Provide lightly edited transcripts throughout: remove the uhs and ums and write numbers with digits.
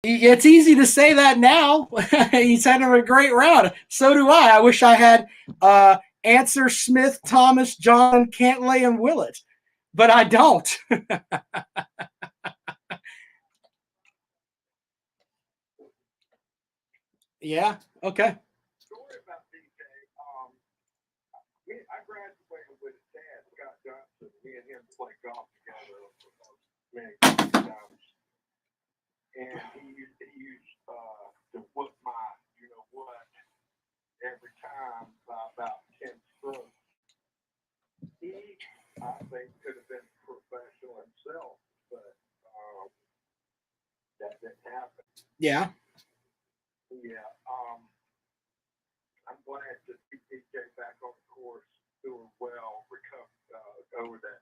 It's easy to say that now. He's having a great round. So do I. I wish I had Answer, Smith, Thomas, John, Cantlay, and Willett, but I don't. Yeah. Okay. Story about DJ. I graduated with his dad, Scott Johnson. Me and him played golf together many times, and he used to whoop my, you know what, every time by about 10 strokes. He, I think, could have been professional himself, but that didn't happen. Yeah. Yeah. I'm glad to see DJ back on the course, doing well, recovered over that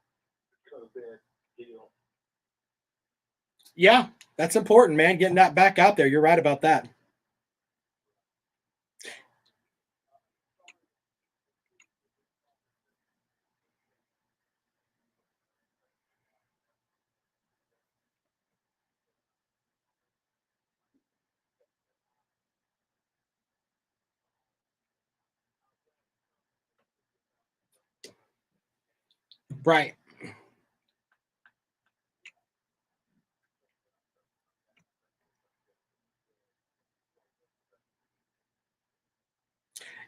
COVID deal. Yeah, that's important, man. Getting that back out there. You're right about that. Right.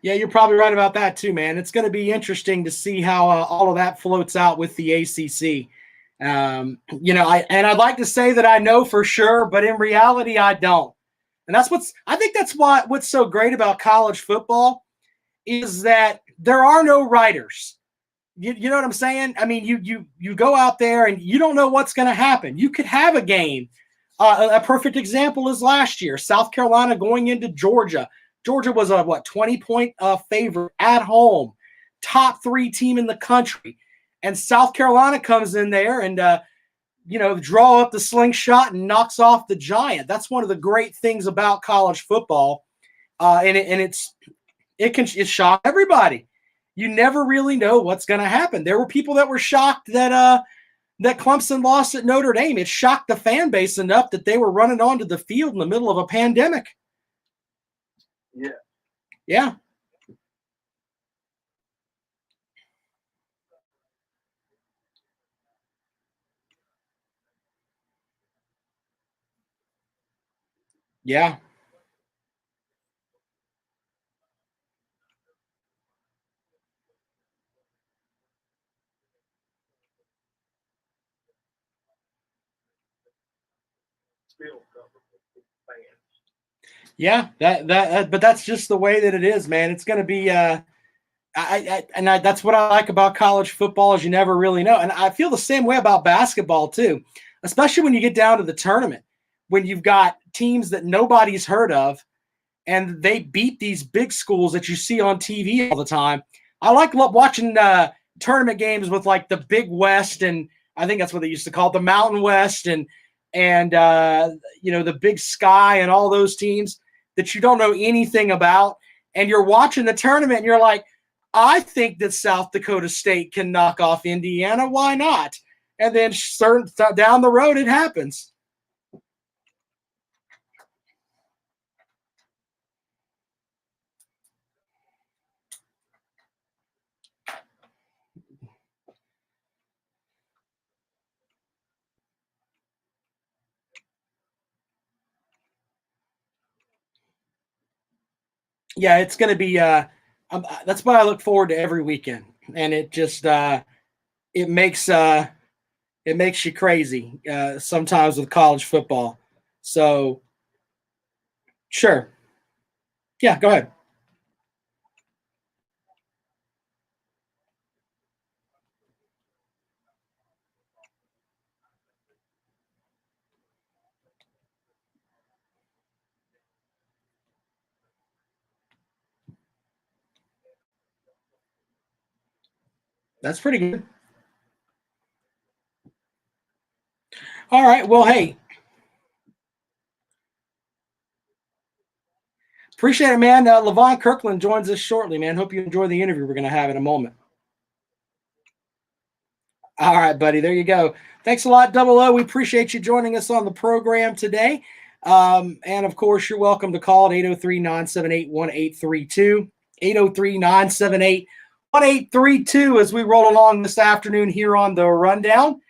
Yeah, you're probably right about that too, man. It's going to be interesting to see how all of that floats out with the ACC. I'd like to say that I know for sure, but in reality, I don't. And I think that's what's so great about college football is that there are no writers. You know what I'm saying? I mean, you go out there and you don't know what's going to happen. You could have a game. A perfect example is last year, South Carolina going into Georgia. Georgia was a 20-point favorite at home, top 3 team in the country, and South Carolina comes in there and draw up the slingshot and knocks off the giant. That's one of the great things about college football, it shock everybody. You never really know what's going to happen. There were people that were shocked that Clemson lost at Notre Dame. It shocked the fan base enough that they were running onto the field in the middle of a pandemic. Yeah. Yeah. Yeah. Still covered with fans. Yeah, but that's just the way that it is, man. It's going to be that's what I like about college football is you never really know. And I feel the same way about basketball too, especially when you get down to the tournament, when you've got teams that nobody's heard of and they beat these big schools that you see on TV all the time. I like watching tournament games with like the Big West, and I think that's what they used to call it, the Mountain West, and the Big Sky and all those teams that you don't know anything about, and you're watching the tournament and you're like, I think that South Dakota State can knock off Indiana. Why not? And then down the road, it happens. Yeah, it's going to be. That's what I look forward to every weekend, and it just it makes it makes you crazy sometimes with college football. So sure, yeah, go ahead. That's pretty good. All right. Well, hey, appreciate it, man. Levon Kirkland joins us shortly, man. Hope you enjoy the interview we're going to have in a moment. All right, buddy. There you go. Thanks a lot, Double O. We appreciate you joining us on the program today. And of course, you're welcome to call at 803-978-1832. 803-978-1832 as we roll along this afternoon here on the Rundown.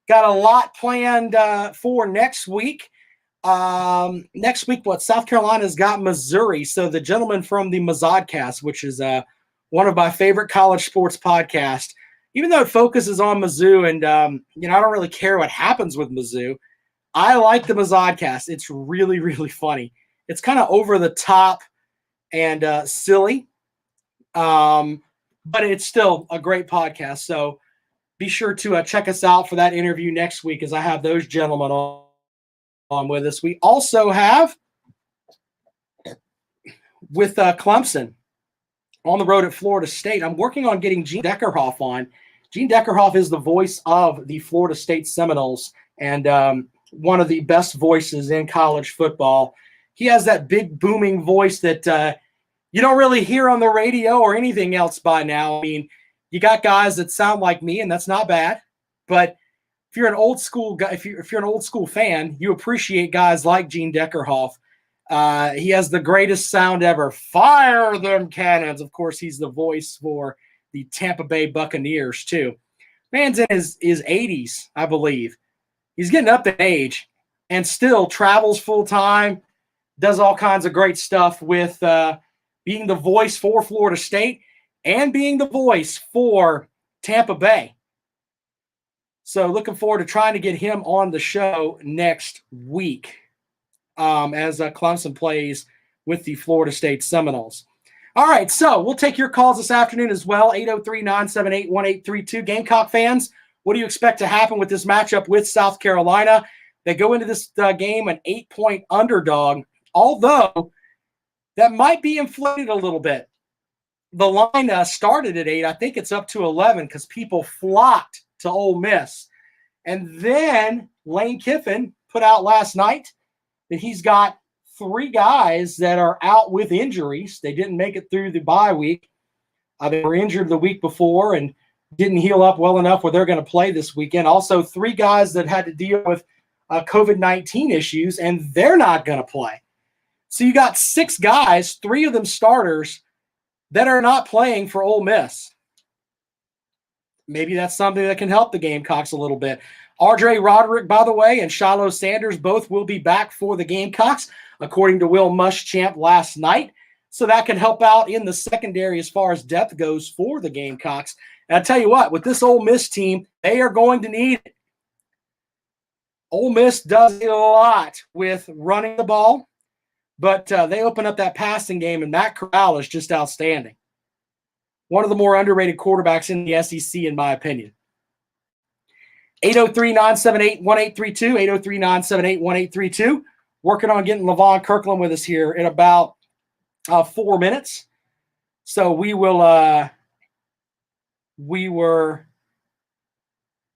Got a lot planned for next week. Next week, South Carolina's got Missouri. So the gentleman from the Mazodcast, which is one of my favorite college sports podcasts, even though it focuses on Mizzou and, I don't really care what happens with Mizzou. I like the Mazodcast. It's really, really funny. It's kind of over the top and silly, but it's still a great podcast. So be sure to check us out for that interview next week as I have those gentlemen on with us. We also have with Clemson on the road at Florida State. I'm working on getting Gene Deckerhoff on. Gene Deckerhoff is the voice of the Florida State Seminoles and one of the best voices in college football. He has that big booming voice that you don't really hear on the radio or anything else by now. I mean, you got guys that sound like me, and that's not bad. But if you're an old school guy, if you're an old school fan, you appreciate guys like Gene Deckerhoff. He has the greatest sound ever. Fire them cannons. Of course, he's the voice for the Tampa Bay Buccaneers too. Man's in his 80s, I believe. He's getting up in age and still travels full time, does all kinds of great stuff with being the voice for Florida State and being the voice for Tampa Bay. So looking forward to trying to get him on the show next week as Clemson plays with the Florida State Seminoles. All right, so we'll take your calls this afternoon as well, 803-978-1832. Gamecock fans, what do you expect to happen with this matchup with South Carolina? They go into this game an 8-point underdog, although that might be inflated a little bit. The line started at 8. I think it's up to 11 because people flocked to Ole Miss. And then Lane Kiffin put out last night that he's got 3 guys that are out with injuries. They didn't make it through the bye week. They were injured the week before and didn't heal up well enough where they're going to play this weekend. Also, 3 guys that had to deal with COVID-19 issues, and they're not going to play. So you got 6 guys, 3 of them starters, that are not playing for Ole Miss. Maybe that's something that can help the Gamecocks a little bit. RJ Roderick, by the way, and Shiloh Sanders both will be back for the Gamecocks, according to Will Muschamp last night. So that can help out in the secondary as far as depth goes for the Gamecocks. And I tell you what, with this Ole Miss team, they are going to need it. Ole Miss does a lot with running the ball, but they open up that passing game, and Matt Corral is just outstanding. One of the more underrated quarterbacks in the SEC, in my opinion. 803-978-1832, 803-978-1832. Working on getting Levon Kirkland with us here in about 4 minutes. So we were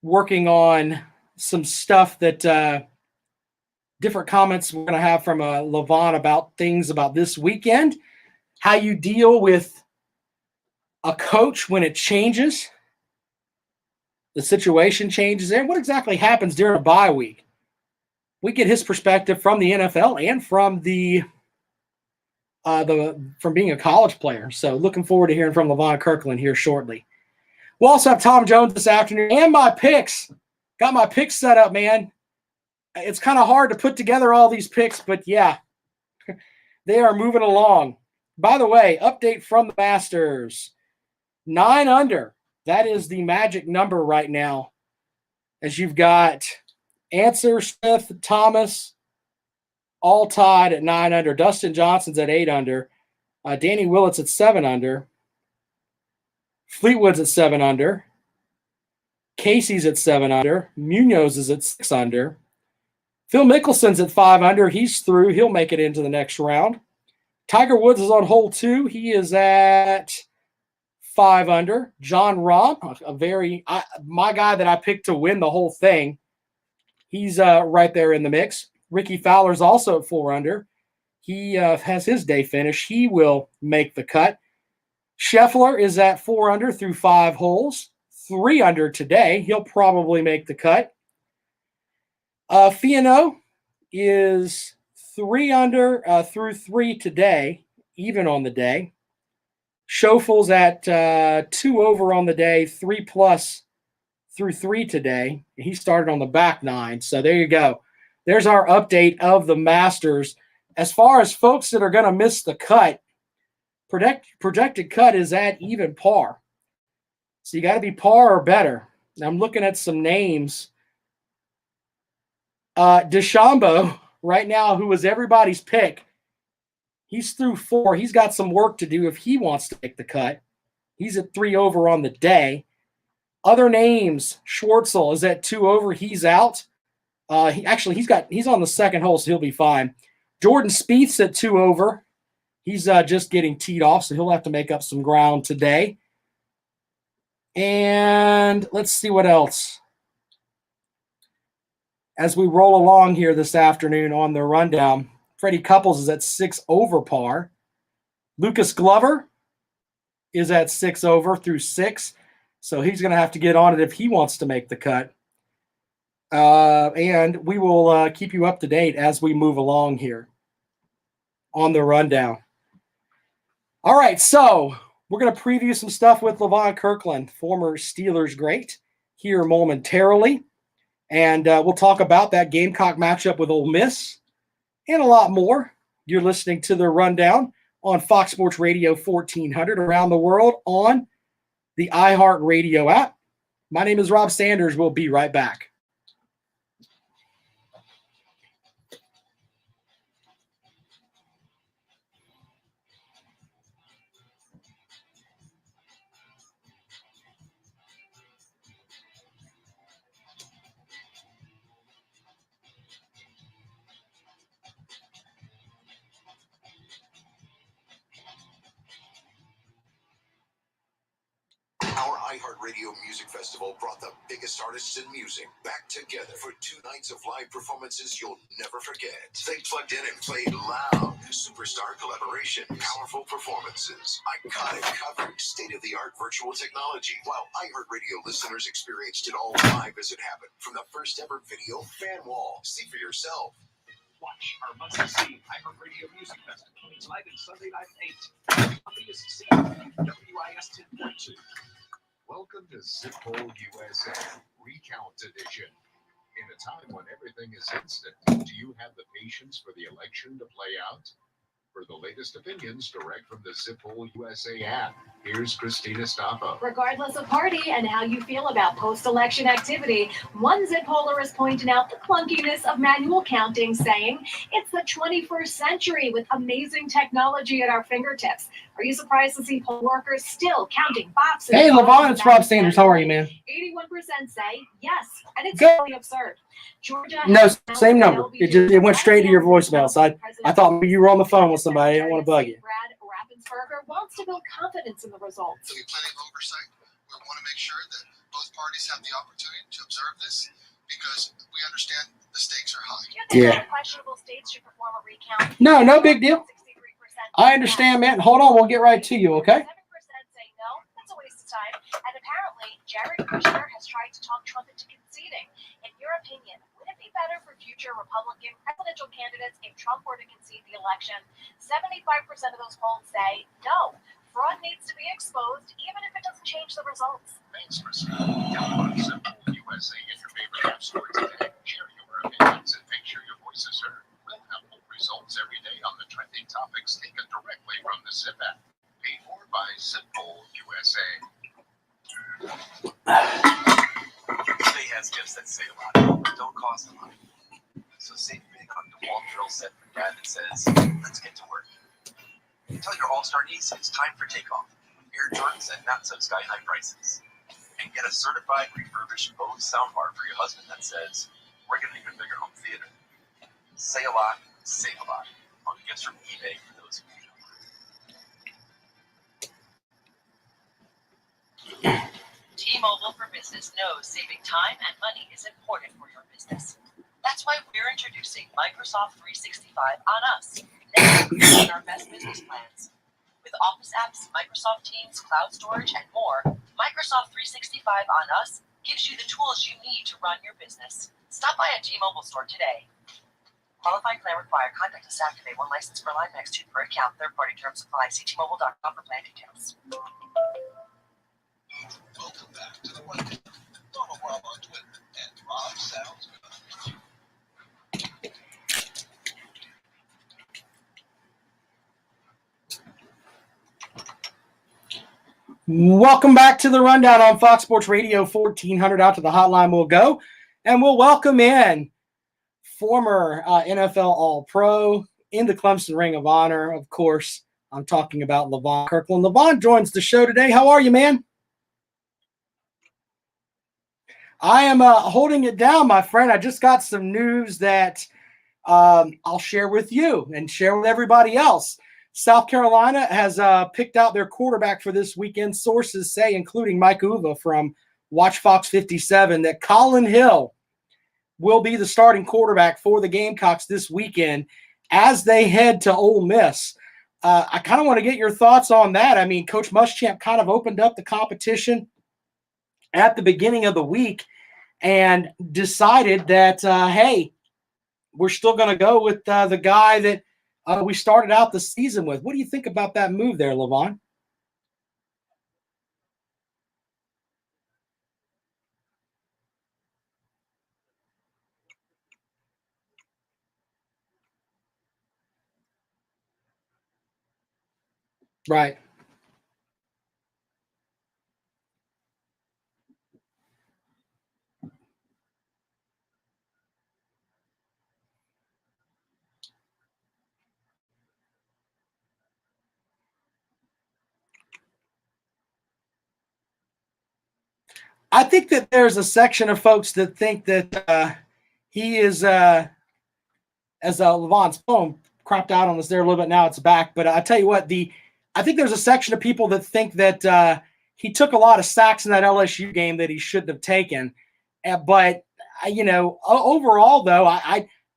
working on some stuff that different comments we're going to have from Levon about things about this weekend, how you deal with a coach when it changes, the situation changes there, what exactly happens during a bye week. We get his perspective from the NFL and from from being a college player. So looking forward to hearing from Levon Kirkland here shortly. We'll also have Tom Jones this afternoon and my picks. Got my picks set up, man. It's kind of hard to put together all these picks, but yeah, they are moving along. By the way, update from the Masters. 9 under. That is the magic number right now. As you've got Answer, Smith, Thomas, all tied at 9 under. Dustin Johnson's at 8 under. Danny Willett's at 7 under. Fleetwood's at 7 under. Casey's at 7 under. Munoz is at 6 under. Phil Mickelson's at 5 under. He's through. He'll make it into the next round. Tiger Woods is on hole 2. He is at 5 under. John Rahm, my guy that I picked to win the whole thing, he's right there in the mix. Ricky Fowler's also at 4 under. He has his day finished. He will make the cut. Scheffler is at 4 under through 5 holes. 3 under today. He'll probably make the cut. Fiano is 3 under through 3 today, even on the day. Schoffel's at 2 over on the day, 3 plus through 3 today. He started on the back 9. So there you go. There's our update of the Masters. As far as folks that are going to miss the cut, projected cut is at even par. So you got to be par or better. Now I'm looking at some names. DeChambeau, right now, who was everybody's pick, he's through 4. He's got some work to do if he wants to make the cut. He's at 3 over on the day. Other names, Schwartzel is at 2 over. He's out. He's on the second hole, so he'll be fine. Jordan Spieth's at 2 over. He's just getting teed off, so he'll have to make up some ground today. And let's see what else. As we roll along here this afternoon on the rundown, Freddie Couples is at 6 over par. Lucas Glover is at 6 over through 6. So he's going to have to get on it if he wants to make the cut. And we will keep you up to date as we move along here on the rundown. All right, so we're going to preview some stuff with Levon Kirkland, former Steelers great, here momentarily. And we'll talk about that Gamecock matchup with Ole Miss and a lot more. You're listening to the rundown on Fox Sports Radio 1400 around the world on the iHeartRadio app. My name is Rob Sanders. We'll be right back. Our iHeartRadio Music Festival brought the biggest artists in music back together for 2 nights of live performances you'll never forget. They plugged in and played loud, superstar collaborations, powerful performances, iconic covers, state-of-the-art virtual technology, while iHeartRadio listeners experienced it all live as it happened from the first ever video fan wall. See for yourself. Watch our must-see iHeartRadio Music Festival tonight and Sunday night at 8. WIS 10.2. Welcome to Zip Hole USA Recount Edition. In a time when everything is instant, do you have the patience for the election to play out? For the latest opinions direct from the Zip Hole USA app, here's Christina Staffa. Regardless of party and how you feel about post-election activity, one Zip Holer is pointing out the clunkiness of manual counting, saying it's the 21st century with amazing technology at our fingertips. Are you surprised to see poll workers still counting boxes? Hey, Levon, it's Rob Sanders. How are you, man? 81% say yes, and it's Good. really absurd. Georgia No, same number. It went straight to your voicemail. So I thought maybe you were on the phone with somebody. I didn't want to bug you. Brad Raffensperger wants to build confidence in the results. So we plenty of oversight. We want to make sure that both parties have the opportunity to observe this because we understand the stakes are high. Yeah. Questionable states should perform a recount. No big deal. I understand, man. Hold on. We'll get right to you, okay? 7% say no. That's a waste of time. And apparently, Jared Kushner has tried to talk Trump into conceding. In your opinion, would it be better for future Republican presidential candidates if Trump were to concede the election? 75% of those polls say no. Fraud needs to be exposed, even if it doesn't change the results. Thanks, Christina. Download Zip Hole USA in your favorite app store today. Share your opinions and make sure your voice is heard. We'll have full results every day on the trending topics taken directly from the Zip app. Paid for by Zip Hole USA. eBay has gifts that say a lot, but don't cost a lot. So save big on the wall drill set for dad that says, let's get to work. Tell your all-star niece it's time for takeoff. Air Jordans at not so sky-high prices. And get a certified refurbished Bose soundbar for your husband that says, we're going to make a bigger home theater. Say a lot, save a lot. On gifts from eBay for those who need them. T-Mobile for Business knows saving time and money is important for your business. That's why we're introducing Microsoft 365 on us. Now on our best business plans. With Office apps, Microsoft Teams, cloud storage, and more, Microsoft 365 on us gives you the tools you need to run your business. Stop by a T-Mobile store today. Qualifying plan required. Contact us to activate. One license per line, max 2 per account. Third-party terms apply. See T-Mobile.com for plan details. Welcome back to the Rundown. Follow Rob on Twitter at Rob Sounds Good. Welcome back to the Rundown on Fox Sports Radio 1400. Out to the hotline we'll go, and we'll welcome in former NFL All-Pro in the Clemson Ring of Honor. Of course, I'm talking about Levon Kirkland. Levon joins the show today. How are you, man? I am holding it down, my friend. I just got some news that I'll share with you and share with everybody else. South Carolina has picked out their quarterback for this weekend. Sources say, including Mike Uva from Watch Fox 57, that Colin Hill will be the starting quarterback for the Gamecocks this weekend as they head to Ole Miss. I kind of want to get your thoughts on that. I mean, Coach Muschamp kind of opened up the competition at the beginning of the week and decided that, hey, we're still going to go with the guy that we started out the season with. What do you think about that move there, Levon? Right. I think that there's a section of folks that think that he is, as Levon's phone cropped out on us there a little bit. Now it's back. But I tell you what, I think there's a section of people that think that he took a lot of sacks in that LSU game that he shouldn't have taken. But, overall, though,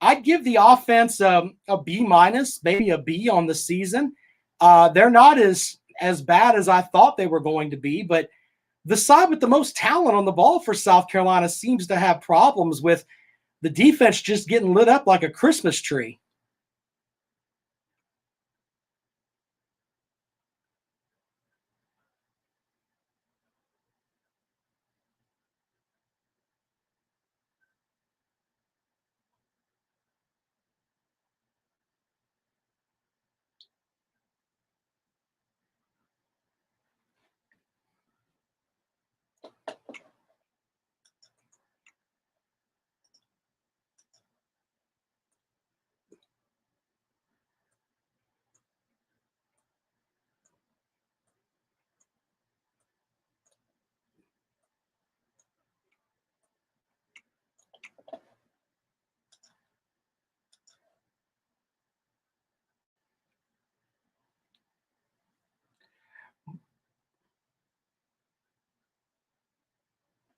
I'd give the offense a B minus, maybe a B on the season. They're not as bad as I thought they were going to be, but the side with the most talent on the ball for South Carolina seems to have problems with the defense just getting lit up like a Christmas tree.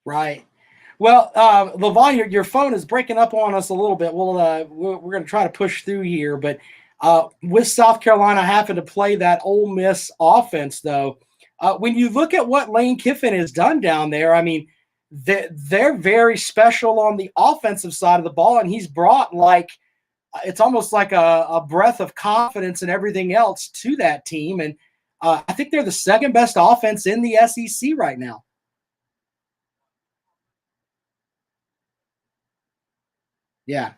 Right. Well, Levon, your phone is breaking up on us a little bit. We're going to try to push through here, but with South Carolina having to play that Ole Miss offense, though, when you look at what Lane Kiffin has done down there, I mean, they're very special on the offensive side of the ball, and he's brought it's almost like a breath of confidence and everything else to that team, and I think they're the second best offense in the SEC right now. Yeah.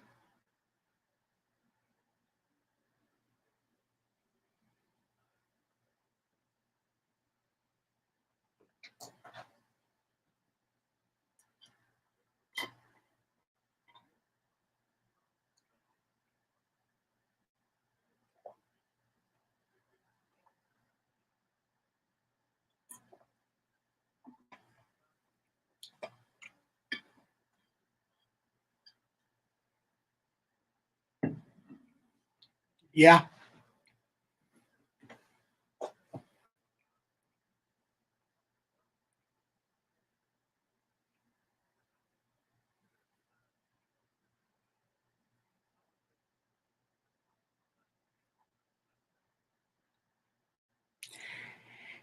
Yeah.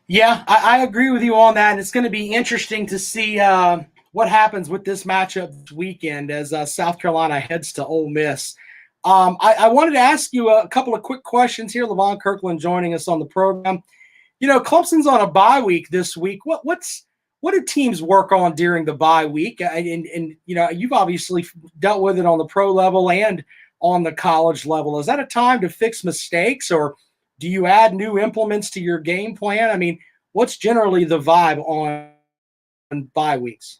Yeah, I agree with you on that. And it's going to be interesting to see what happens with this matchup this weekend as South Carolina heads to Ole Miss. I wanted to ask you a couple of quick questions here. Levon Kirkland joining us on the program. Clemson's on a bye week this week. What do teams work on during the bye week? And you've obviously dealt with it on the pro level and on the college level. Is that a time to fix mistakes, or do you add new implements to your game plan? I mean, what's generally the vibe on bye weeks?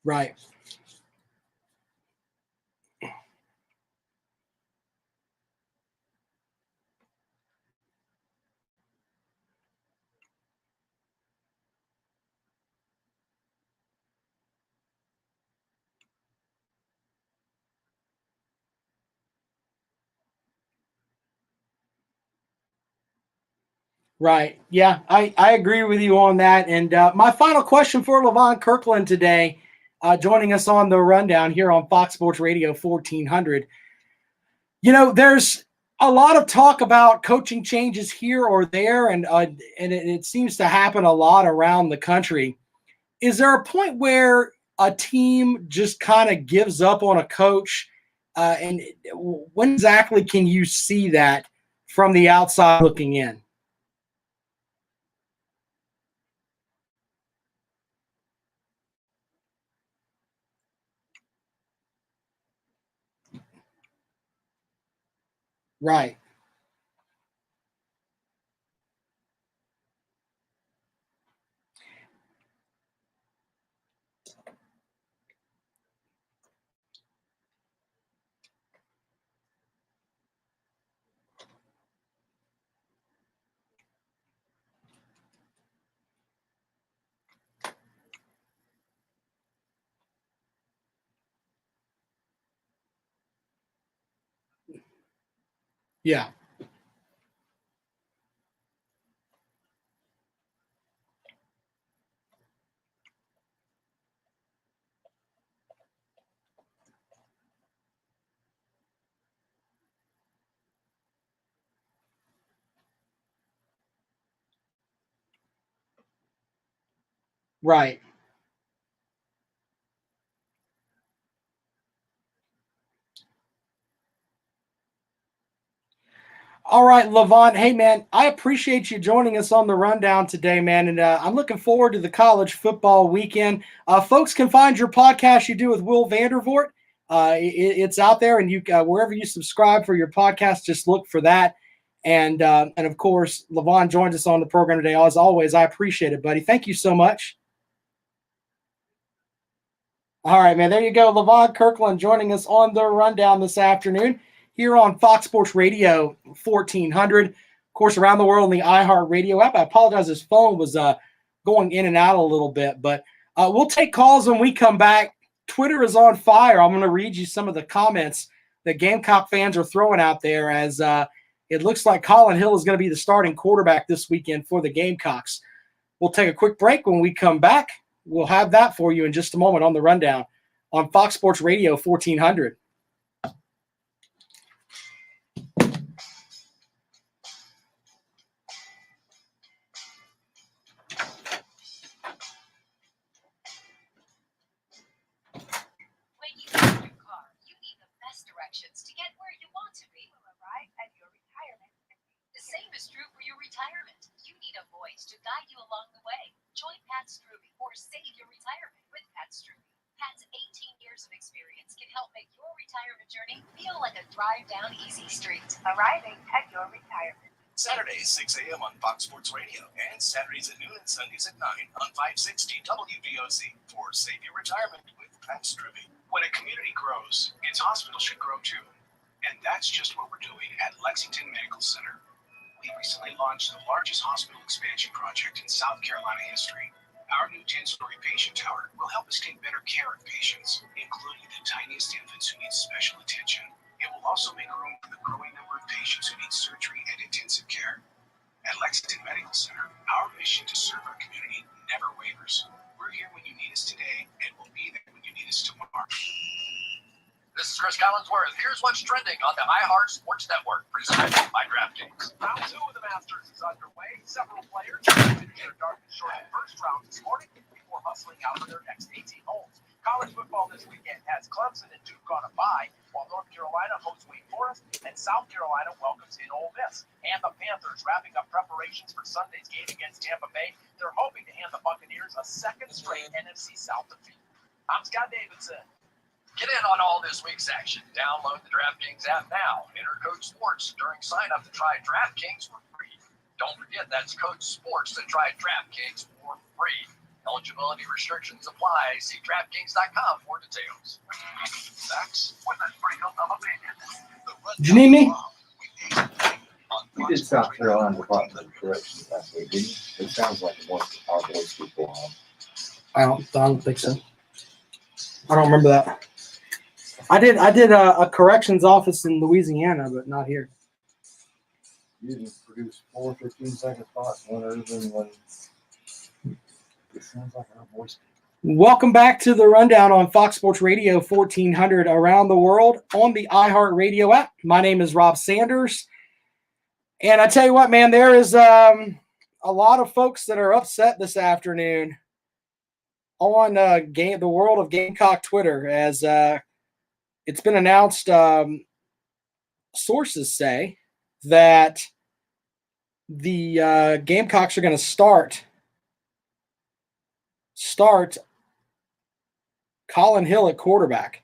Right. Right. Yeah, I agree with you on that. And my final question for Levon Kirkland today, joining us on the rundown here on Fox Sports Radio 1400. There's a lot of talk about coaching changes here or there, and it seems to happen a lot around the country. Is there a point where a team just kind of gives up on a coach? And when exactly can you see that from the outside looking in? Right. Yeah. Right. All right, Levon. Hey, man, I appreciate you joining us on the rundown today, man. And I'm looking forward to the college football weekend. Folks can find your podcast you do with Will Vandervoort. It's out there, and you wherever you subscribe for your podcast, just look for that. And of course, Levon joins us on the program today. As always, I appreciate it, buddy. Thank you so much. All right, man. There you go. Levon Kirkland joining us on the rundown this afternoon here on Fox Sports Radio 1400. Of course, around the world on the iHeartRadio app. I apologize. His phone was going in and out a little bit, but we'll take calls when we come back. Twitter is on fire. I'm going to read you some of the comments that Gamecock fans are throwing out there as it looks like Colin Hill is going to be the starting quarterback this weekend for the Gamecocks. We'll take a quick break. When we come back, we'll have that for you in just a moment on the rundown on Fox Sports Radio 1400. When you own your car, you need the best directions to get where you want to be. Arrive at your retirement. The same is true for your retirement. You need a voice to guide you along the way. Join Pat Struby or save your retirement with Pat Struby. Pat's 18 years of experience can help make your retirement journey feel like a drive down easy street. Arriving at your retirement. Saturdays, 6 a.m. on Fox Sports Radio, and Saturdays at noon and Sundays at 9 on 560 WVOC for Save Your Retirement with Pat Struby. When a community grows, its hospital should grow too. And that's just what we're doing at Lexington Medical Center. We recently launched the largest hospital expansion project in South Carolina history. Our new 10-story patient tower will help us take better care of patients, including the tiniest infants who need special attention. It will also make room for the growing number of patients who need surgery and intensive care. At Lexington Medical Center, our mission to serve our community never wavers. We're here when you need us today, and we'll be there when you need us tomorrow. This is Chris Collinsworth. Here's what's trending on the iHeart Sports Network, presented by DraftKings. Round 2 of the Masters is underway. Several players finished their dark and short first round this morning before hustling out for their next 18 holes. College football this weekend has Clemson and Duke on a bye, while North Carolina hosts Wake Forest and South Carolina welcomes in Ole Miss. And the Panthers wrapping up preparations for Sunday's game against Tampa Bay. They're hoping to hand the Buccaneers a second straight NFC South defeat. I'm Scott Davidson. Get in on all this week's action. Download the DraftKings app now. Enter code SPORTS during sign-up to try DraftKings for free. Don't forget that's code SPORTS to try DraftKings for free. Eligibility restrictions apply. See DraftKings.com for details. Facts with a sprinkle of opinion. Did you need me? You did South Carolina Department of Corrections last week, didn't you? It sounds like it wants our voice people on. I don't think so. I don't remember that. I did a corrections office in Louisiana, but not here. You just produce 4 15-second spots, one urban, one. It sounds like our voice people. Welcome back to the rundown on Fox Sports Radio 1400 around the world on the iHeartRadio app. My name is Rob Sanders. And I tell you what, man, there is a lot of folks that are upset this afternoon on the world of Gamecock Twitter, as it's been announced. Sources say that the Gamecocks are going to start Colin Hill at quarterback.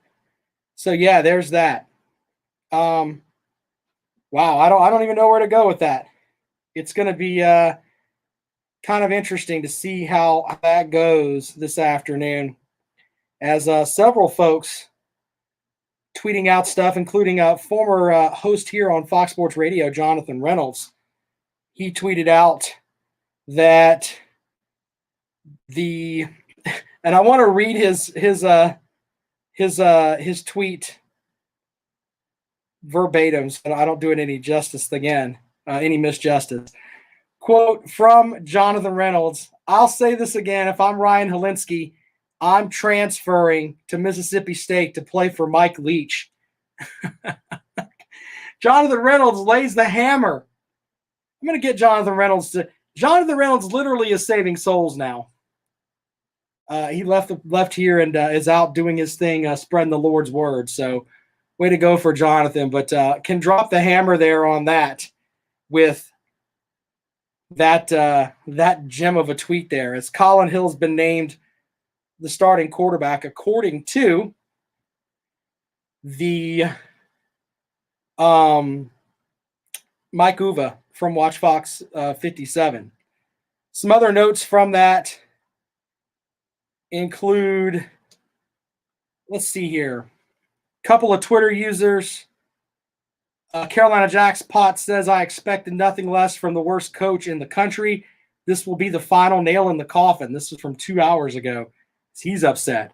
So yeah, there's that. Wow, I don't even know where to go with that. It's going to be kind of interesting to see how that goes this afternoon, as several folks tweeting out stuff, including a former host here on Fox Sports Radio, Jonathan Reynolds. He tweeted out that and I want to read his tweet verbatim, so I don't do it any justice again, any misjustice. Quote from Jonathan Reynolds: "I'll say this again. If I'm Ryan Helinski, I'm transferring to Mississippi State to play for Mike Leach." Jonathan Reynolds lays the hammer. I'm going to get Jonathan Reynolds to. Jonathan Reynolds literally is saving souls now. He left here and is out doing his thing, spreading the Lord's word. So, way to go for Jonathan. But can drop the hammer there on that with that gem of a tweet there. As Colin Hill's been named the starting quarterback, according to the Mike Uva from Watch Fox 57. Some other notes from that include, let's see here, a couple of Twitter users. Carolina Jack's Pot says, "I expected nothing less from the worst coach in the country. This will be the final nail in the coffin." This is from 2 hours ago. He's upset.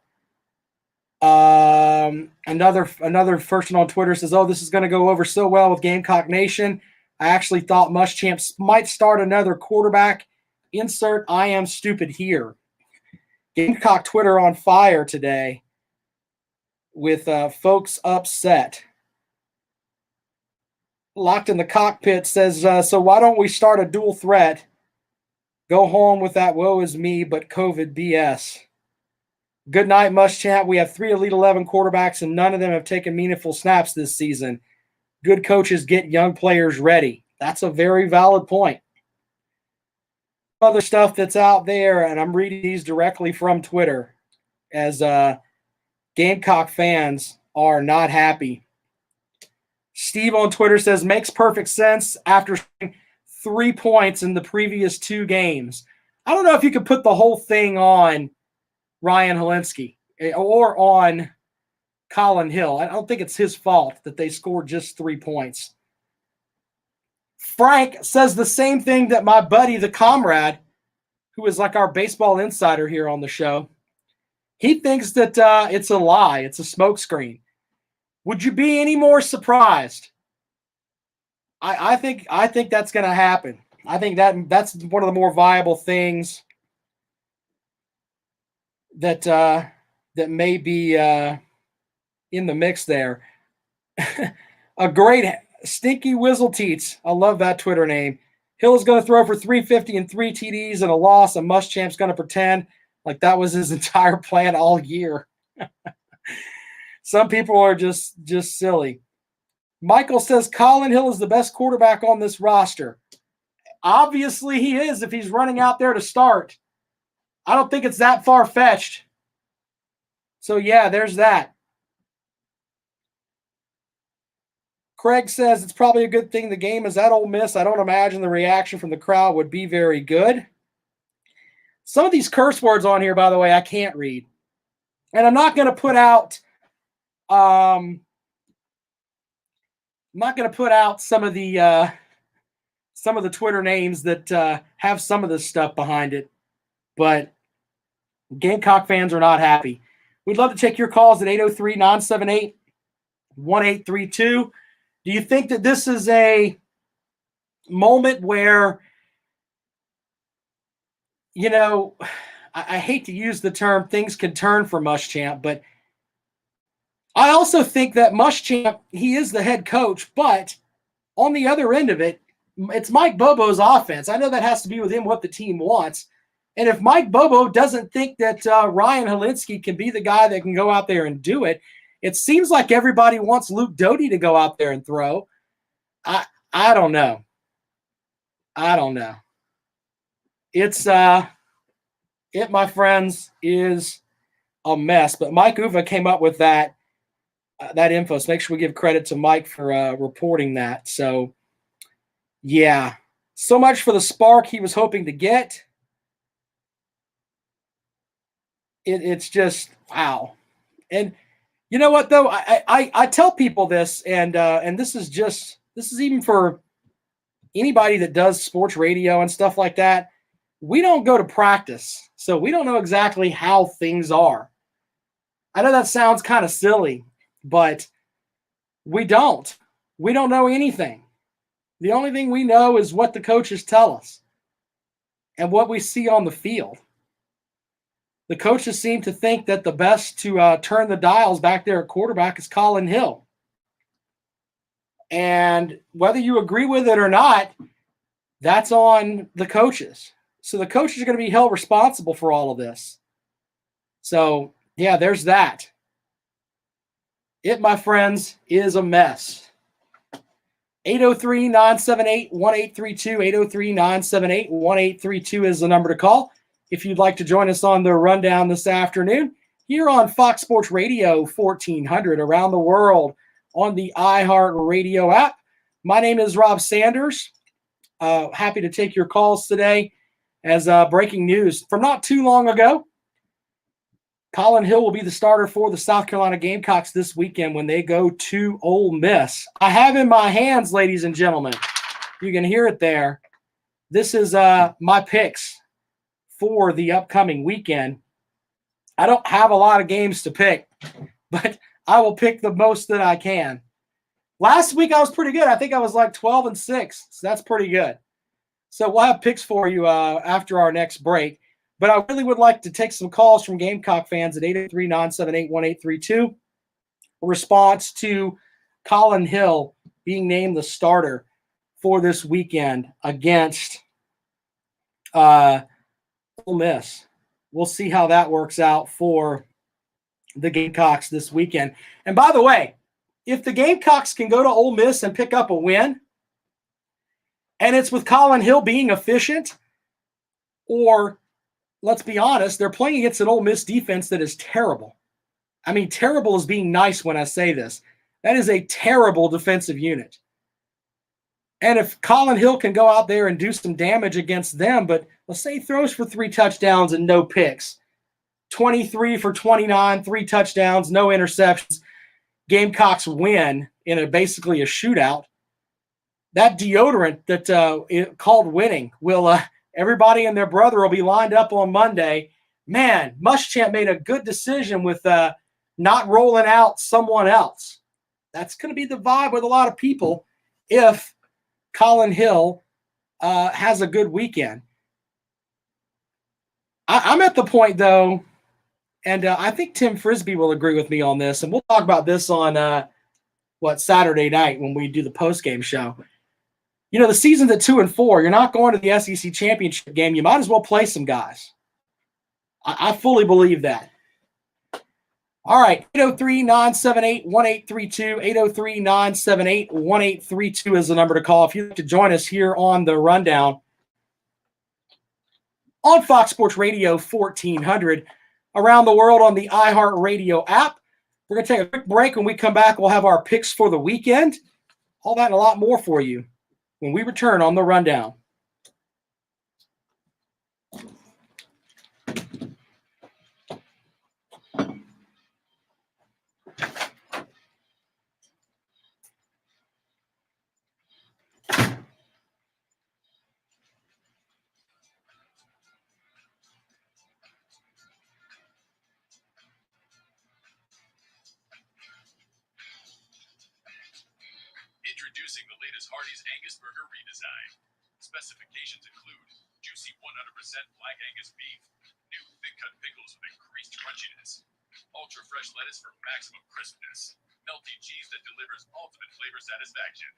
Another person on Twitter says, "Oh, this is going to go over so well with Gamecock Nation. I actually thought Muschamp might start another quarterback. Insert I am stupid here." Gamecock Twitter on fire today with folks upset. Locked in the Cockpit says, "So why don't we start a dual threat? Go home with that woe is me, but COVID BS. Good night, Muschamp. We have 3 Elite 11 quarterbacks, and none of them have taken meaningful snaps this season. Good coaches get young players ready." That's a very valid point. Other stuff that's out there, and I'm reading these directly from Twitter, as Gamecock fans are not happy. Steve on Twitter says, "Makes perfect sense after 3 points in the previous 2 games." I don't know if you could put the whole thing on Ryan Helinski or on Colin Hill. I don't think it's his fault that they scored just 3 points. Frank says the same thing that my buddy, the Comrade, who is like our baseball insider here on the show. He thinks that it's a lie. It's a smokescreen. Would you be any more surprised? I think that's going to happen. I think that's one of the more viable things that that may be in the mix there. A great Stinky Whizzle Teats. I love that Twitter name. Hill is going to throw for 350 and 3 TDs and a loss. And Muschamp's going to pretend like that was his entire plan all year. Some people are just silly. Michael says Colin Hill is the best quarterback on this roster. Obviously he is if he's running out there to start. I don't think it's that far-fetched. So, yeah, there's that. Craig says it's probably a good thing the game is at Ole Miss. I don't imagine the reaction from the crowd would be very good. Some of these curse words on here, by the way, I can't read. And I'm not going to put out some of the Twitter names that have some of this stuff behind it. But Gamecock fans are not happy. We'd love to take your calls at 803-978-1832. Do you think that this is a moment where, you know, I hate to use the term things can turn for Muschamp, but I also think that Muschamp, he is the head coach, but on the other end of it, it's Mike Bobo's offense. I know that has to be with him what the team wants. And if Mike Bobo doesn't think that Ryan Helinski can be the guy that can go out there and do it, it seems like everybody wants Luke Doty to go out there and throw. I don't know. It's it, my friends, is a mess. But Mike Uva came up with that info. So make sure we give credit to Mike for reporting that. So, yeah. So much for the spark he was hoping to get. It's just, wow. And you know what, though? I tell people this, and this is even for anybody that does sports radio and stuff like that. We don't go to practice, so we don't know exactly how things are. I know that sounds kind of silly, but we don't. We don't know anything. The only thing we know is what the coaches tell us and what we see on the field. The coaches seem to think that the best to turn the dials back there at quarterback is Colin Hill. And whether you agree with it or not, that's on the coaches. So the coaches are going to be held responsible for all of this. So, yeah, there's that. It, my friends, is a mess. 803-978-1832. 803-978-1832 is the number to call if you'd like to join us on the rundown this afternoon here on Fox Sports Radio 1400 around the world on the iHeart Radio app. My name is Rob Sanders. Happy to take your calls today as breaking news from not too long ago. Colin Hill will be the starter for the South Carolina Gamecocks this weekend when they go to Ole Miss. I have in my hands, ladies and gentlemen, you can hear it there. This is my picks for the upcoming weekend. I don't have a lot of games to pick, but I will pick the most that I can. Last week I was pretty good. I think I was like 12-6, so that's pretty good. So we'll have picks for you after our next break. But I really would like to take some calls from Gamecock fans at 803-978-1832. A response to Colin Hill being named the starter for this weekend against Ole Miss. We'll see how that works out for the Gamecocks this weekend. And by the way, if the Gamecocks can go to Ole Miss and pick up a win, and it's with Colin Hill being efficient, or let's be honest, they're playing against an Ole Miss defense that is terrible. I mean, terrible is being nice when I say this. That is a terrible defensive unit. And if Colin Hill can go out there and do some damage against them, but let's say he throws for 3 touchdowns and no picks, 23 for 29, 3 touchdowns, no interceptions, Gamecocks win in basically a shootout. That deodorant that called winning will everybody and their brother will be lined up on Monday. Man, Muschamp made a good decision with not rolling out someone else. That's going to be the vibe with a lot of people if Colin Hill has a good weekend. I'm at the point, though, and I think Tim Frisbee will agree with me on this, and we'll talk about this on Saturday night when we do the post-game show. You know, the season's at 2-4. You're not going to the SEC championship game. You might as well play some guys. I fully believe that. All right, 803-978-1832, 803-978-1832 is the number to call if you'd like to join us here on the Rundown on Fox Sports Radio 1400, around the world on the iHeartRadio app. We're going to take a quick break. When we come back, we'll have our picks for the weekend. All that and a lot more for you when we return on the Rundown. Introducing the latest Hardee's Angus Burger redesign. Specifications include juicy 100% black Angus beef, new thick-cut pickles with increased crunchiness, ultra-fresh lettuce for maximum crispness, melty cheese that delivers ultimate flavor satisfaction,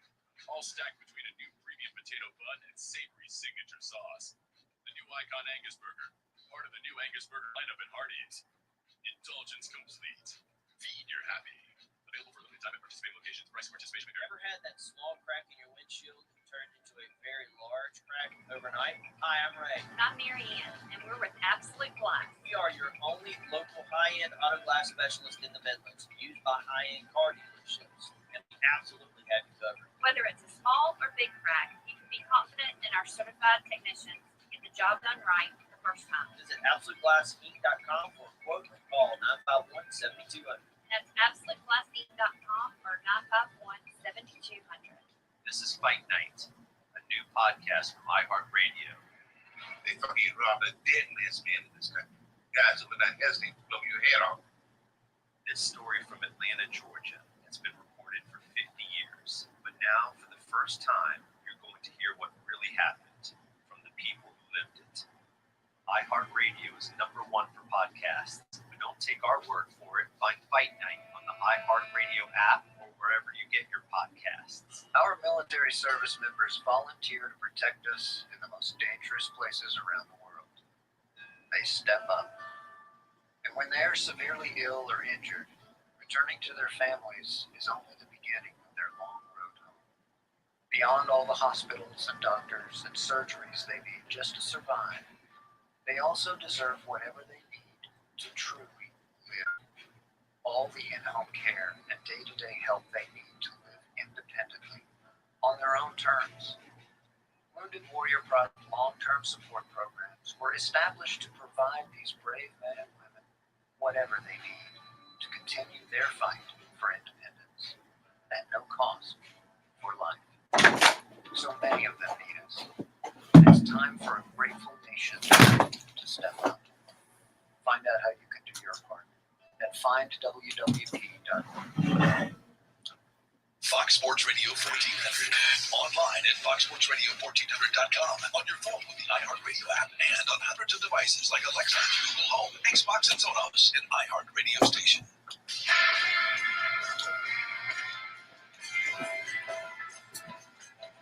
all stacked between a new premium potato bun and savory signature sauce. The new Icon Angus Burger, part of the new Angus Burger lineup at Hardee's. Indulgence complete. Feed your happy. Available for limited time at participating locations. Price and participation may vary. Ever had that small crack in your windshield turned into a very large crack overnight? Hi, I'm Ray. I'm Mary Ann, and we're with Absolute Glass. We are your only local high-end auto glass specialist in the Midlands, used by high-end car dealerships, and we absolutely have you covered. Whether it's a small or big crack, you can be confident in our certified technicians to get the job done right the first time. Visit AbsoluteGlassInc.com for a quote and call 951-7200. That's AbsoluteGlassInc.com or 951-7200. This is Fight Night, a new podcast from iHeartRadio. They thought he'd robbed the deadliest man in this country. Guys who would not hesitate to blow your head off. This story from Atlanta, Georgia, has been reported for 50 years, but now, for the first time, you're going to hear what really happened from the people who lived it. iHeartRadio is #1 for podcasts, but don't take our word for it. Find Fight Night on the iHeartRadio app or wherever you get your podcasts. Our military service members volunteer to protect us in the most dangerous places around the world. They step up. And when they are severely ill or injured, returning to their families is only the beginning of their long road home. Beyond all the hospitals and doctors and surgeries they need just to survive, they also deserve whatever they need to truly live. All the in-home care and day-to-day help they need to live independently on their own terms. Wounded Warrior Project long-term support programs were established to provide these brave men and women whatever they need to continue their fight for independence at no cost for life. So many of them need us. It's time for a grateful nation to step up. Find out how you can do your part at findwwp.org. Fox Sports Radio 1400. Online at foxsportsradio1400.com. On your phone with the iHeartRadio app and on hundreds of devices like Alexa, Google Home, Xbox, and Sonos. An iHeartRadio station.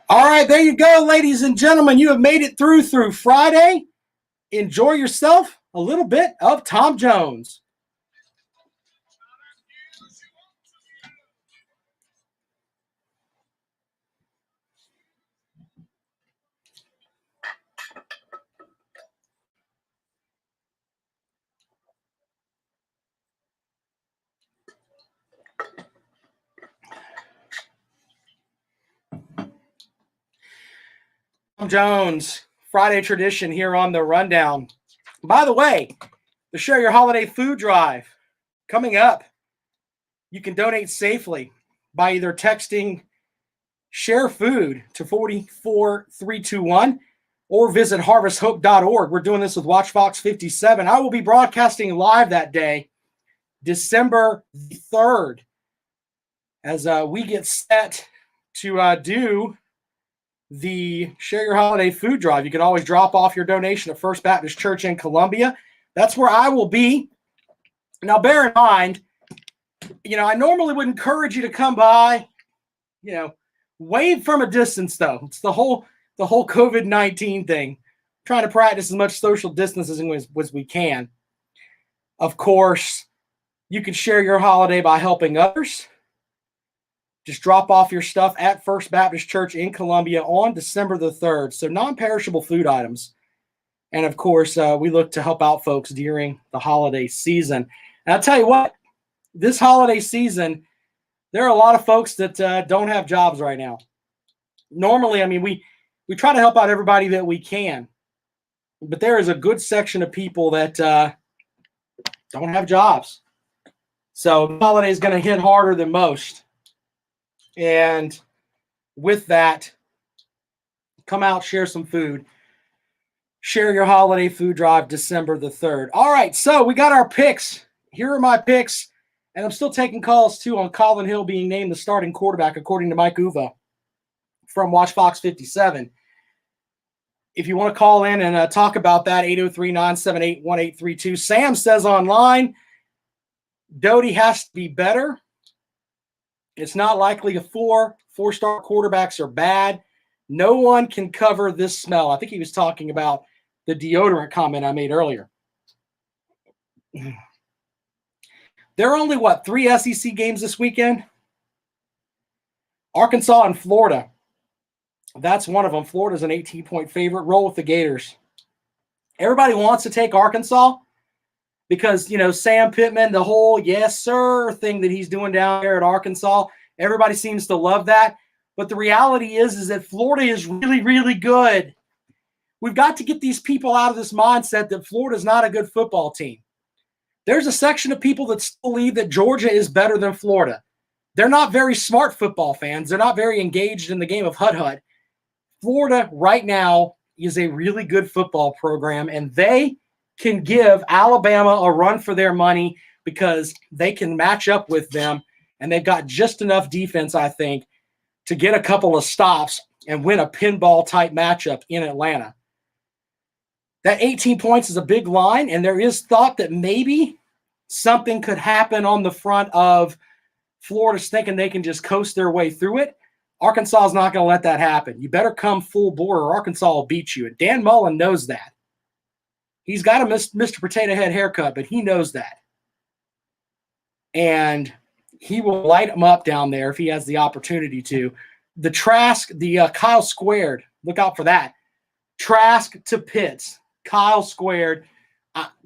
All right, there you go, ladies and gentlemen. You have made it through Friday. Enjoy yourself a little bit of Tom Jones. Tom Jones, Friday tradition here on the Rundown. By the way, the Share Your Holiday Food Drive coming up. You can donate safely by either texting Share Food to 44321 or visit harvesthope.org. We're doing this with WatchFox 57. I will be broadcasting live that day, December 3rd, as we get set to do the Share Your Holiday food drive. You can always drop off your donation at First Baptist Church in Columbia. That's where I will be. Now, bear in mind, I normally would encourage you to come by, wave from a distance, though. It's the whole COVID-19 thing. Trying to practice as much social distancing as we can. Of course, you can share your holiday by helping others. Just drop off your stuff at First Baptist Church in Columbia on December the 3rd. So non-perishable food items. And, of course, we look to help out folks during the holiday season. And I'll tell you what, this holiday season, there are a lot of folks that don't have jobs right now. Normally, we try to help out everybody that we can. But there is a good section of people that don't have jobs. So the holiday is going to hit harder than most. And with that, come out, share some food. Share your holiday food drive December the 3rd. All right, so we got our picks. Here are my picks. And I'm still taking calls, too, on Colin Hill being named the starting quarterback, according to Mike Uva from Watch Fox 57. If you want to call in and talk about that, 803-978-1832. Sam says online, Doty has to be better. It's not likely four-star quarterbacks are bad. No one can cover this smell. I think he was talking about the deodorant comment I made earlier. There are only, 3 SEC games this weekend? Arkansas and Florida. That's one of them. Florida's an 18-point favorite. Roll with the Gators. Everybody wants to take Arkansas because, Sam Pittman, the whole yes, sir thing that he's doing down there at Arkansas, everybody seems to love that. But the reality is that Florida is really, really good. We've got to get these people out of this mindset that Florida's not a good football team. There's a section of people that still believe that Georgia is better than Florida. They're not very smart football fans. They're not very engaged in the game of hut-hut. Florida right now is a really good football program, and they can give Alabama a run for their money because they can match up with them, and they've got just enough defense, I think, to get a couple of stops and win a pinball-type matchup in Atlanta. That 18 points is a big line, and there is thought that maybe something could happen on the front of Florida's thinking they can just coast their way through it. Arkansas is not going to let that happen. You better come full bore or Arkansas will beat you. And Dan Mullen knows that. He's got a Mr. Potato Head haircut, but he knows that. And he will light them up down there if he has the opportunity to. The Trask, Kyle Squared, look out for that. Trask to Pitts, Kyle Squared,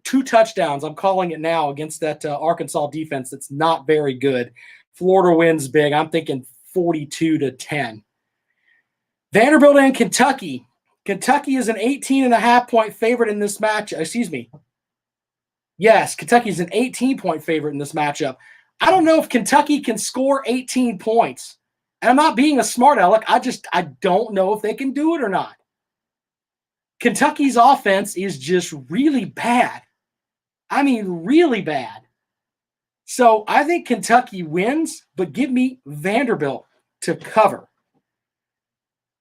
2 touchdowns. I'm calling it now against that Arkansas defense that's not very good. Florida wins big. I'm thinking 42-10. Vanderbilt and Kentucky. Kentucky is an 18.5-point favorite in this match. Excuse me. Yes, Kentucky is an 18-point favorite in this matchup. I don't know if Kentucky can score 18 points. And I'm not being a smart aleck. I don't know if they can do it or not. Kentucky's offense is just really bad. Really bad. So I think Kentucky wins, but give me Vanderbilt to cover.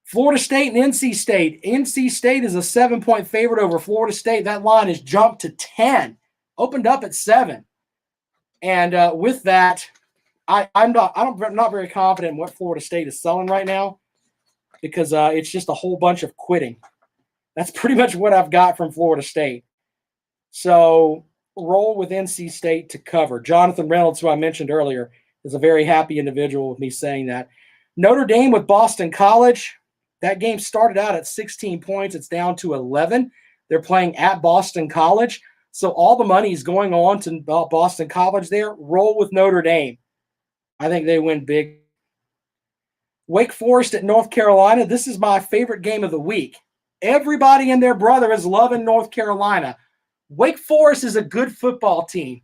Florida State and NC State. NC State is a 7-point favorite over Florida State. That line has jumped to 10, opened up at 7. And with that, I'm not very confident in what Florida State is selling right now because it's just a whole bunch of quitting. That's pretty much what I've got from Florida State. So roll with NC State to cover. Jonathan Reynolds, who I mentioned earlier, is a very happy individual with me saying that. Notre Dame with Boston College. That game started out at 16 points. It's down to 11. They're playing at Boston College. So all the money is going on to Boston College there. Roll with Notre Dame. I think they win big. Wake Forest at North Carolina. This is my favorite game of the week. Everybody and their brother is loving North Carolina. Wake Forest is a good football team.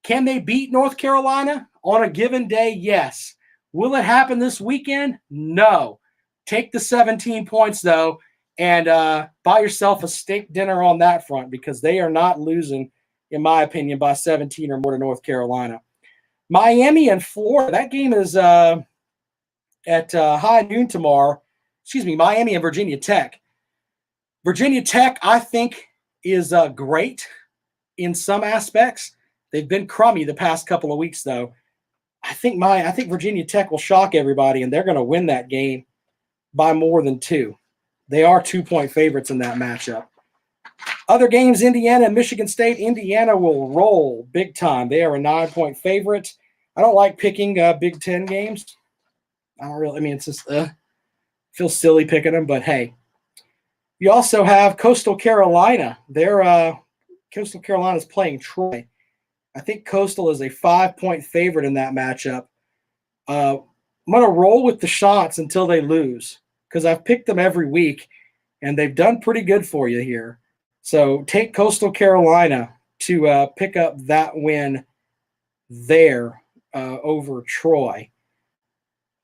Can they beat North Carolina on a given day? Yes. Will it happen this weekend? No. Take the 17 points, though, and buy yourself a steak dinner on that front because they are not losing, in my opinion, by 17 or more to North Carolina. Miami and Florida, that game is at high noon tomorrow. Miami and Virginia Tech. Virginia Tech, I think, is great in some aspects. They've been crummy the past couple of weeks, though. I think Virginia Tech will shock everybody, and they're going to win that game by more than 2. They are 2-point favorites in that matchup. Other games, Indiana and Michigan State. Indiana will roll big time. They are a 9-point favorite. I don't like picking Big Ten games. It's just feels silly picking them, but hey. You also have Coastal Carolina. Coastal Carolina is playing Troy. I think Coastal is a 5-point favorite in that matchup. I'm going to roll with the Shots until they lose because I've picked them every week, and they've done pretty good for you here. So take Coastal Carolina to pick up that win there over Troy.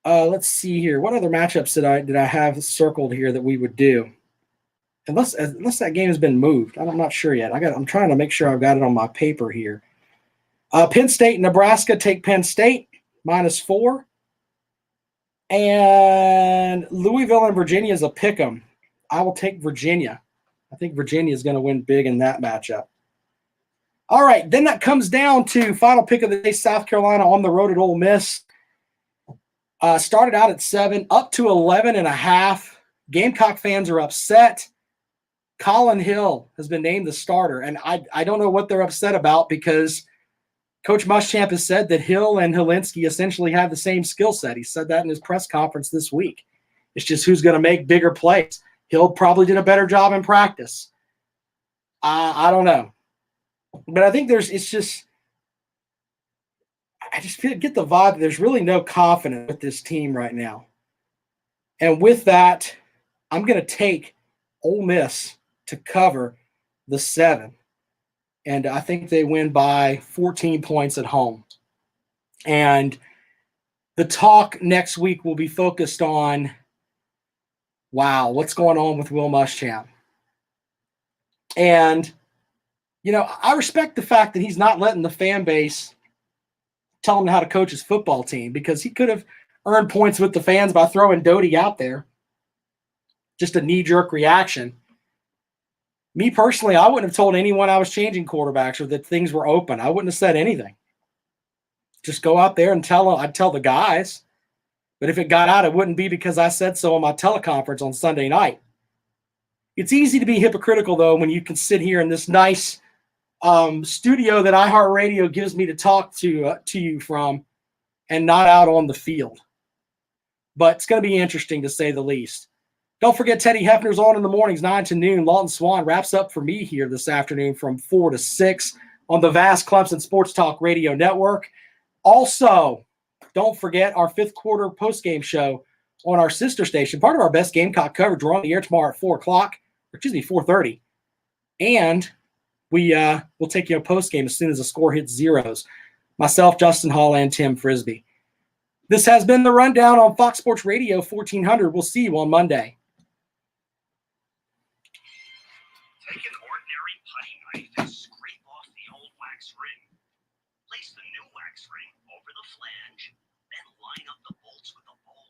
Let's see here. What other matchups did I have circled here that we would do? Unless that game has been moved. I'm not sure yet. I'm trying to make sure I've got it on my paper here. Penn State and Nebraska, take Penn State -4. And Louisville and Virginia is a pick 'em. I will take Virginia. I think Virginia is going to win big in that matchup. All right, then that comes down to final pick of the day, South Carolina on the road at Ole Miss. Started out at 7, up to 11.5. Gamecock fans are upset. Colin Hill has been named the starter, and I don't know what they're upset about because Coach Muschamp has said that Hill and Helinski essentially have the same skill set. He said that in his press conference this week. It's just who's going to make bigger plays. Hill probably did a better job in practice. I don't know. But I think I just get the vibe that there's really no confidence with this team right now. And with that, I'm going to take Ole Miss to cover the 7. And I think they win by 14 points at home. And the talk next week will be focused on, wow, what's going on with Will Muschamp? And, I respect the fact that he's not letting the fan base tell him how to coach his football team because he could have earned points with the fans by throwing Doty out there. Just a knee-jerk reaction. Me personally, I wouldn't have told anyone I was changing quarterbacks or that things were open. I wouldn't have said anything. Just go out there and tell them. I'd tell the guys. But if it got out, it wouldn't be because I said so on my teleconference on Sunday night. It's easy to be hypocritical, though, when you can sit here in this nice studio that iHeartRadio gives me to talk to you from and not out on the field. But it's going to be interesting, to say the least. Don't forget, Teddy Hefner's on in the mornings, 9 to noon. Lawton Swan wraps up for me here this afternoon from 4 to 6 on the vast Clemson Sports Talk Radio Network. Also, don't forget our 5th quarter postgame show on our sister station, part of our best Gamecock coverage. We're on the air tomorrow at 4:30. And we will take you a postgame as soon as the score hits zeros. Myself, Justin Hall, and Tim Frisbee. This has been the Rundown on Fox Sports Radio 1400. We'll see you on Monday. Take an ordinary putty knife and scrape off the old wax ring. Place the new wax ring over the flange, then line up the bolts with a bowl.